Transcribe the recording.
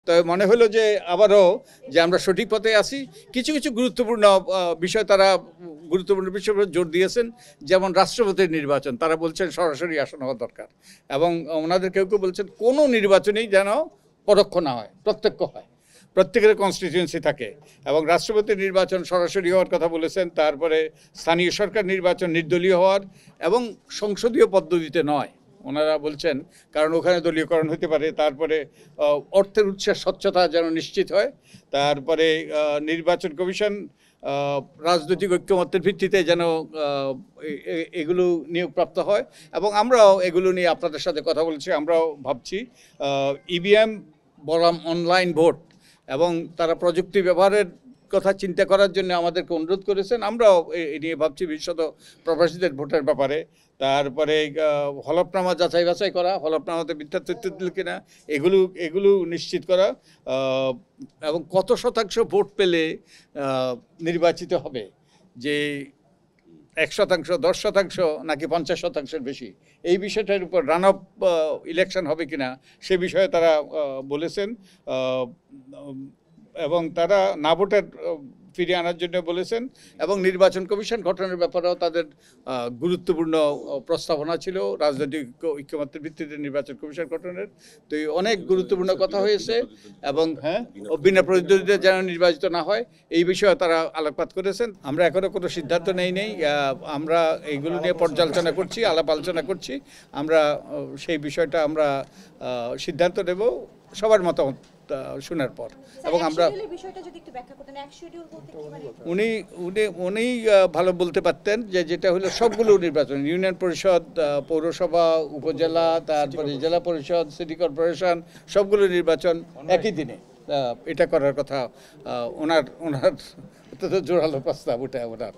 তবে মনে হলো যে আবারও যে আমরা সঠিক পথে আছি। কিছু কিছু গুরুত্বপূর্ণ বিষয় তারা গুরুত্বপূর্ণ বিষয়ের উপর জোর দিয়েছেন, যেমন রাষ্ট্রপতির নির্বাচন। তারা বলছেন সরাসরি আসন হওয়া দরকার, এবং ওনাদের কেউ কেউ বলছেন কোনো নির্বাচনেই যেন পরোক্ষ না হয়, প্রত্যক্ষ হয়, প্রত্যেকের কনস্টিটিউয়েন্সি থাকে। এবং রাষ্ট্রপতির নির্বাচন সরাসরি হওয়ার কথা বলেছেন। তারপরে স্থানীয় সরকার নির্বাচন নির্দলীয় হওয়ার এবং সংসদীয় পদ্ধতিতে নয় ওনারা বলছেন, কারণ ওখানে দলীয়করণ হতে পারে। তারপরে অর্থের উৎসের স্বচ্ছতা যেন নিশ্চিত হয়। তারপরে নির্বাচন কমিশন রাজনৈতিক ঐক্যমত্যের ভিত্তিতে যেন এগুলো নিয়োগপ্রাপ্ত হয়। এবং আমরাও এগুলো নিয়ে আপনাদের সাথে কথা বলছি। আমরাও ভাবছি ইভিএম বনাম অনলাইন ভোট, এবং তারা প্রযুক্তি ব্যবহারের কথা চিন্তা করার জন্য আমাদেরকে অনুরোধ করেছেন। আমরাও এ নিয়ে ভাবছি, বিশেষত প্রবাসীদের ভোটের ব্যাপারে। তারপরে হলফনামা যাচাই বাছাই করা, হলফনামাতে মিথ্যা তথ্য দিল কিনা এগুলো নিশ্চিত করা, এবং কত শতাংশ ভোট পেলে নির্বাচিত হবে, যে 1%, 10% নাকি 50%-এর বেশি, এই বিষয়টার উপর রান অফ ইলেকশন হবে কিনা সে বিষয়ে তারা বলেছেন। এবং তারা না ভোটার ফিরিয়ে আনার জন্য বলেছেন। এবং নির্বাচন কমিশন গঠনের ব্যাপারেও তাদের গুরুত্বপূর্ণ প্রস্তাবনা ছিল, রাজনৈতিক ঐক্যমত্যের ভিত্তিতে নির্বাচন কমিশন গঠনের। তো অনেক গুরুত্বপূর্ণ কথা হয়েছে। এবং বিনা প্রতিদ্বন্দ্বিতা যেন নির্বাচিত না হয়, এই বিষয়ে তারা আলোকপাত করেছেন। আমরা এখনও কোনো সিদ্ধান্ত নেই। আমরা এইগুলো নিয়ে পর্যালোচনা করছি, আলাপ আলোচনা করছি। আমরা সেই বিষয়টা আমরা সিদ্ধান্ত নেব সবার মতামত শোনার পর। এবং আমরা উনি ভালো বলতে পারতেন যে যেটা হলো সবগুলো নির্বাচন, ইউনিয়ন পরিষদ, পৌরসভা, উপজেলা, তারপরে জেলা পরিষদ, সিটি কর্পোরেশন, সবগুলো নির্বাচন একই দিনে এটা করার কথা ওনার জোরালো প্রস্তাব ওটা ওনার।